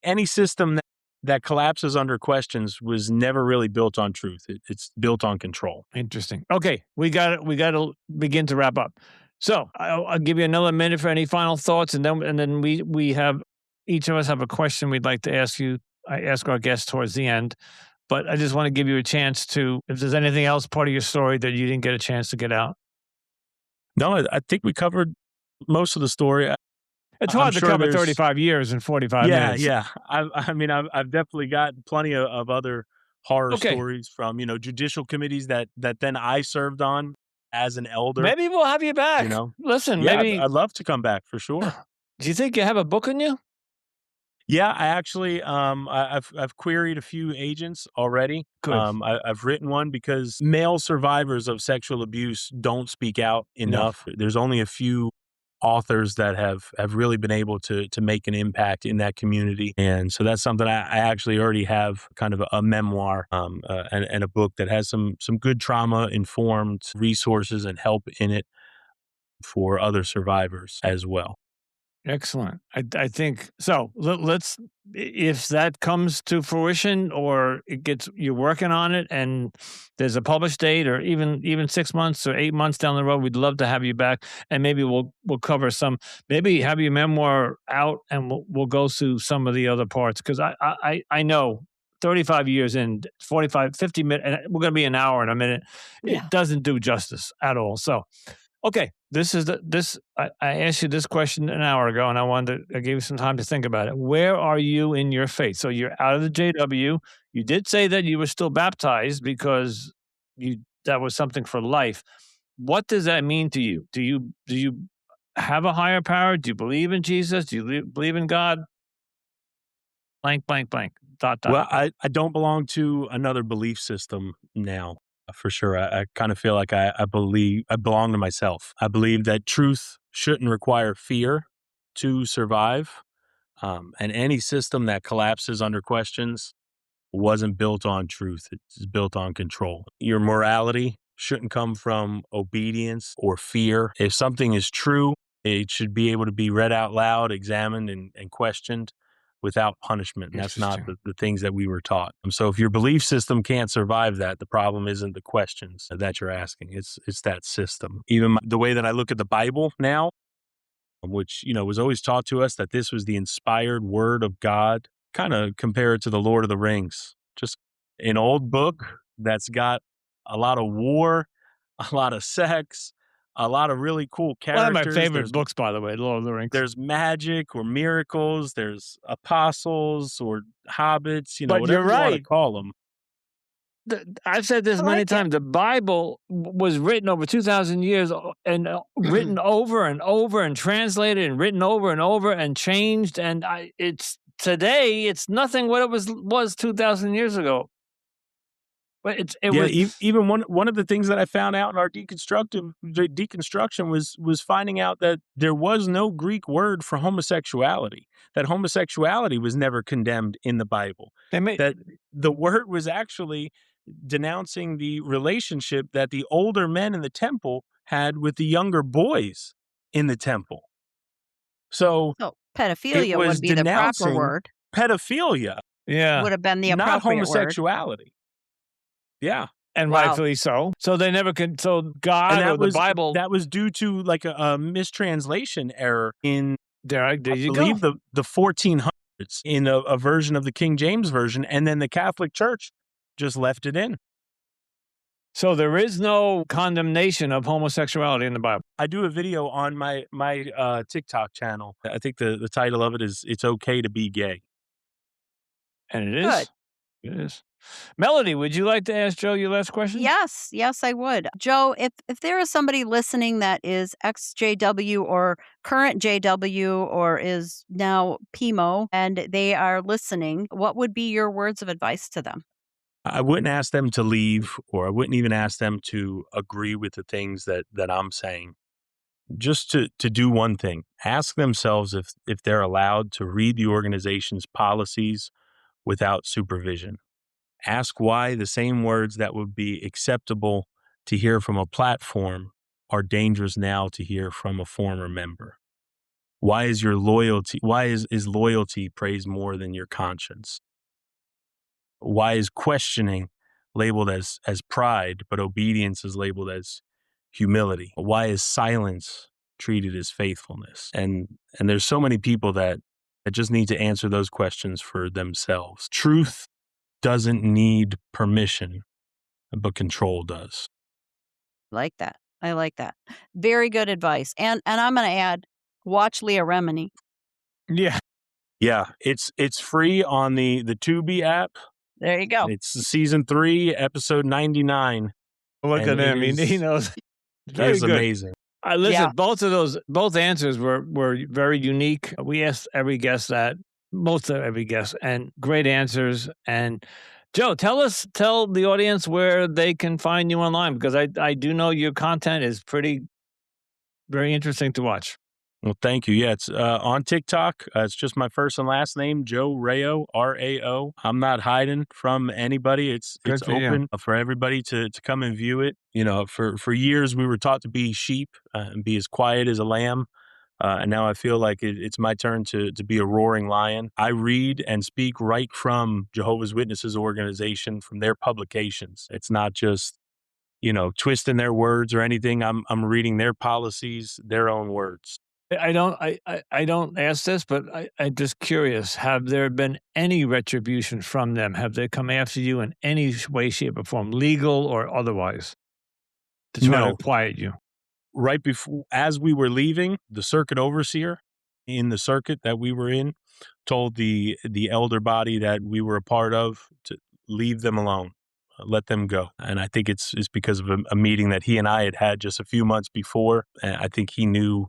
Any system that collapses under questions was never really built on truth. It's built on control. Interesting. Okay, we got to begin to wrap up. So I'll give you another minute for any final thoughts, and then we have each of us have a question we'd like to ask you. I ask our guests towards the end, but I just want to give you a chance to, if there's anything else part of your story that you didn't get a chance to get out. No, I think we covered most of the story. It's I'm hard to sure cover there's 35 years in 45 yeah, minutes. yeah. I mean, I've definitely got plenty of other horror Okay, stories from, judicial committees that then I served on as an elder, maybe we'll have you you back. know? Listen, Yeah, maybe. I'd love to come back for sure. Do you think you have a book in you? Yeah, I actually, I've queried a few agents already. Good. I've written one because male survivors of sexual abuse don't speak out No. enough. There's only a few authors that have really been able to make an impact in that community, and so that's something I actually already have kind of a memoir, and a book that has some good trauma informed resources and help in it for other survivors as well. Excellent. I think so. Let's, if that comes to fruition, or it gets, you're working on it, and there's a published date, or even 6 months or 8 months down the road, we'd love to have you back, and maybe we'll cover some. Maybe have your memoir out, and we'll go through some of the other parts, because I know. 35 years in, 45, 50 minutes, and we're going to be an hour in a minute. It Yeah. doesn't do justice at all. So, okay, this is I asked you this question an hour ago, and I gave you some time to think about it. Where are you in your faith? So you're out of the JW. You did say that you were still baptized because you that was something for life. What does that mean to you? Do you have a higher power? Do you believe in Jesus? Do you believe in God? Blank, blank, blank. Dot dot. Well, I don't belong to another belief system now, for sure. I kind of feel like I belong to myself. I believe that truth shouldn't require fear to survive. And any system that collapses under questions wasn't built on truth. It's built on control. Your morality shouldn't come from obedience or fear. If something is true, it should be able to be read out loud, examined, and questioned without punishment. And that's not Interesting. the things that we were taught. So if your belief system can't survive that, the problem isn't the questions that you're asking. It's that system. Even the way that I look at the Bible now, which, was always taught to us that this was the inspired word of God, kind of compare it to the Lord of the Rings. Just an old book that's got a lot of war, a lot of sex, a lot of really cool One of my characters. favorite books, by the way, Lord of the Rings. There's magic or miracles, there's apostles or hobbits, But you're whatever you want to right. call them. I've said this I many like it. times. The Bible was written over 2,000 years, and written over and over, and translated and written over and over, and changed. And it's today. It's nothing what it was 2,000 years ago. But it Yeah, was. even one of the things that I found out in our deconstruction was finding out that there was no Greek word for homosexuality. That homosexuality was never condemned in the Bible. They made. That the word was actually denouncing the relationship that the older men in the temple had with the younger boys in the temple. So So it pedophilia would was be the proper denouncing word, pedophilia, Yeah, would have been the not appropriate word. homosexuality. Yeah. and Wow. rightfully so. So they never could. So And God or the Bible. that was due to like a mistranslation error in, There I you go. believe, the 1400s in a version of the King James version, and then the Catholic Church just left it in. So there is no condemnation of homosexuality in the Bible, I do a video on my TikTok channel. I think the title of it is "It's Okay to Be Gay." and it Good. is. It is. Melody, would you like to ask Joe your last question? Yes, yes, I would. Joe, if there is somebody listening that is ex JW or current JW or is now PMO and they are listening, what would be your words of advice to them? I wouldn't ask them to leave, or I wouldn't even ask them to agree with the things that I'm saying. Just to do one thing, ask themselves if they're allowed to read the organization's policies without supervision. Ask why the same words that would be acceptable to hear from a platform are dangerous now to hear from a former member. Why is loyalty praised more than your conscience? Why is questioning labeled as pride, but obedience is labeled as humility? Why is silence treated as faithfulness? And there's so many people that just need to answer those questions for themselves. Truth doesn't need permission, but control does. Like that. I like that. Very good advice. And I'm gonna add, watch Leah Remini. Yeah. Yeah, it's free on the Tubi app. There you go. It's season 3, episode 99, Look and at it him. He is knows. it Very is good. amazing. I listen, Yeah. both answers were very unique. We asked every guest that, most of every guest, and great answers. And Joe, tell the audience where they can find you online, because I do know your content is very interesting to watch. Well, thank you. Yeah, it's on TikTok. It's just my first and last name, Joe Rao, Rao. I'm not hiding from anybody. It's Good for you. open for everybody to come and view it. You know, for years we were taught to be sheep and be as quiet as a lamb. And now I feel like it's my turn to be a roaring lion. I read and speak right from Jehovah's Witnesses organization, from their publications. It's not just, twisting their words or anything. I'm reading their policies, their own words. I don't ask this, but I'm just curious. Have there been any retribution from them? Have they come after you in any way, shape, or form, legal or otherwise, to try to No, quiet you? right before, as we were leaving, the circuit overseer in the circuit that we were in told the elder body that we were a part of to leave them alone, let them go. And I think it's because of a meeting that he and I had had just a few months before. And I think he knew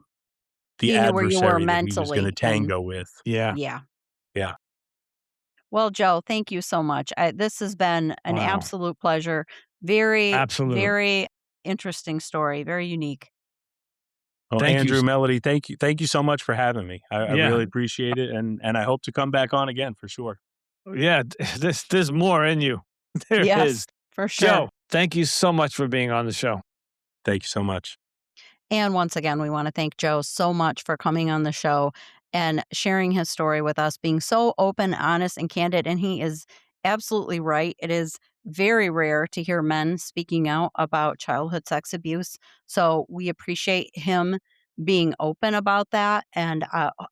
the He knew where you were adversary that he was going to mentally and tango with. Yeah. yeah. Yeah. Well, Joe, thank you so much. This has been an Wow. absolute pleasure. Very, Absolute. very interesting story. Very unique. Well, Thank you. Andrew, Melody, thank you so much for having me. I Yeah. really appreciate it, and I hope to come back on again for sure. Yeah. There's more in you. There Yes, is. for sure. Joe, thank you so much for being on the show. Thank you so much. And once again, we want to thank Joe so much for coming on the show and sharing his story with us, being so open, honest, and candid. And he is absolutely right. It is very rare to hear men speaking out about childhood sex abuse. So we appreciate him being open about that. And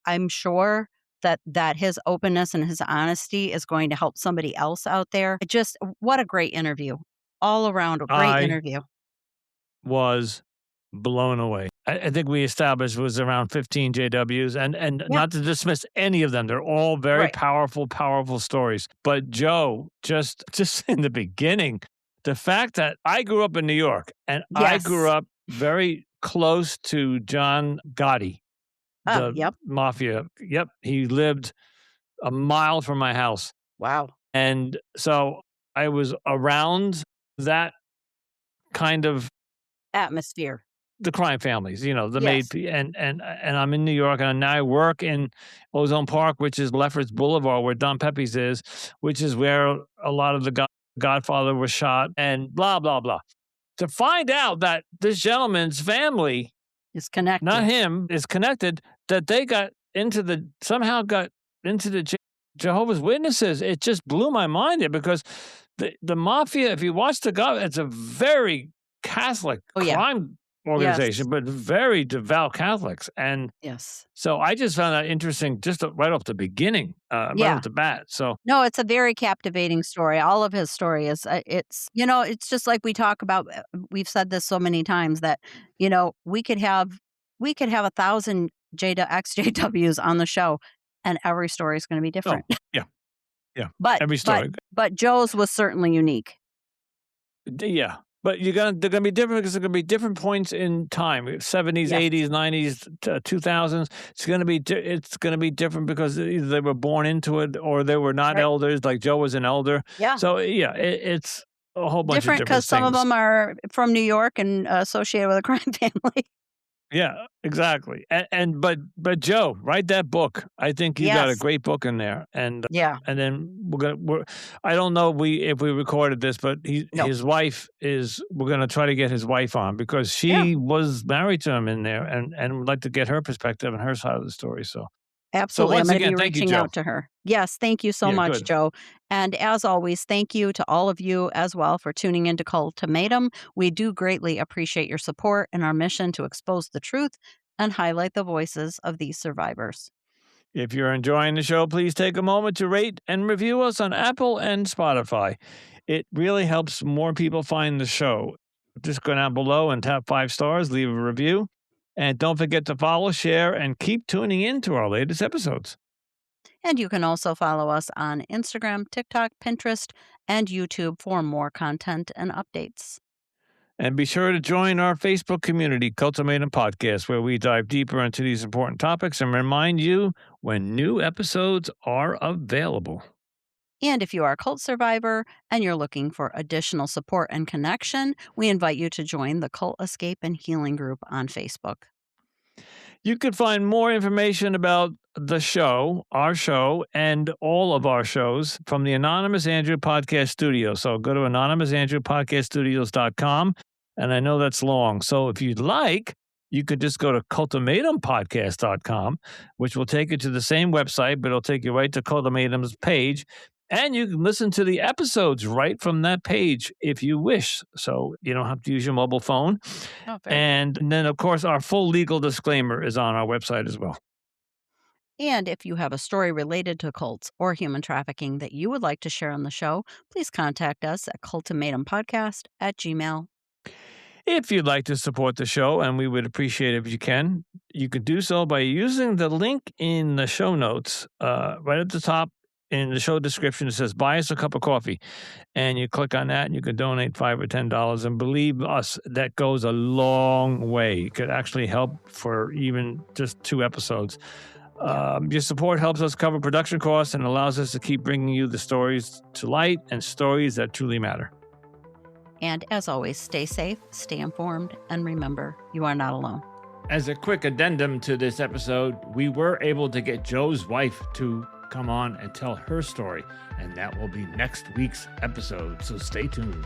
I'm sure that his openness and his honesty is going to help somebody else out there. Just what a great interview. All around a great I interview. was blown away. I think we established it was around 15 JWs, and Yeah. not to dismiss any of them. They're all very Right. powerful stories. But Joe, just in the beginning, the fact that I grew up in New York, and I grew Yes. up very close to John Gotti, Oh, the yep. mafia. Yep, he lived a mile from my house. Wow. And so I was around that kind of Atmosphere. the crime families, the Yes. and I'm in New York, and now I work in Ozone Park, which is Lefferts Boulevard, where Don Pepe's is, which is where a lot of the Godfather was shot, and blah blah blah. To find out that this gentleman's family, Is not connected. him, is connected, that they somehow got into the Jehovah's Witnesses, it just blew my mind there, because the mafia, if you watch it's a very Catholic Oh, yeah. crime Yes. organization, but very devout Catholics. And Yes. so I just found that interesting, just right off the beginning, right Yeah. off the bat. So No, it's a very captivating story. All of his story is, it's just like we talk about, we've said this so many times that, we could have 1,000 XJWs on the show, and every story is gonna be oh different. yeah, yeah, But every but story, but Joe's was certainly unique. yeah. But they're gonna be different because they're gonna be different points in time. 70s, Yes. 80s, 90s, 2000s. It's gonna be different because either they were born into it or they were not Right. elders, like Joe was an elder. Yeah. So yeah, it's a whole bunch of Different different because some of things. them are from New York and associated with a crime family. Yeah, exactly. But Joe, write that book. I think you got a Yes. great book in there, Yeah. and then we're I don't know if we recorded this, but No. his wife is we're gonna try to get his wife on because Yeah. she was married to him in there, and would like to get her perspective and her side of the story. So Absolutely, I'm once gonna be again, thank you, reaching Joe. out to her. Yes, thank you so Yeah, much, good. Joe, and as always, thank you to all of you as well for tuning into Cultimatum. We do greatly appreciate your support in our mission to expose the truth and highlight the voices of these survivors. If you're enjoying the show, please take a moment to rate and review us on Apple and Spotify. It really helps more people find the show. Just go down below and tap 5 stars, leave a review. And don't forget to follow, share, and keep tuning in to our latest episodes. And you can also follow us on Instagram, TikTok, Pinterest, and YouTube for more content and updates. And be sure to join our Facebook community, Cultimatum Podcast, where we dive deeper into these important topics and remind you when new episodes are available. And if you are a cult survivor and you're looking for additional support and connection, we invite you to join the Cult Escape and Healing group on Facebook. You can find more information about the show, our show, and all of our shows from the Anonymous Andrew Podcast Studio. So go to anonymousandrewpodcaststudios.com. And I know that's long. So if you'd like, you could just go to cultimatumpodcast.com, which will take you to the same website, but it'll take you right to Cultimatum's page. And you can listen to the episodes right from that page if you wish. So you don't have to use your mobile phone. Oh, very cool. And then, of course, our full legal disclaimer is on our website as well. And if you have a story related to cults or human trafficking that you would like to share on the show, please contact us at cultimatumpodcast@gmail. If you'd like to support the show, and we would appreciate it if you can do so by using the link in the show notes right at the top in the show description. It says, buy us a cup of coffee. And you click on that and you can donate $5 or $10. And believe us, that goes a long way. It could actually help for even just 2 episodes. Your support helps us cover production costs and allows us to keep bringing you the stories to light and stories that truly matter. And as always, stay safe, stay informed, and remember, you are not alone. As a quick addendum to this episode, we were able to get Joe's wife to come on and tell her story, and that will be next week's episode, so stay tuned.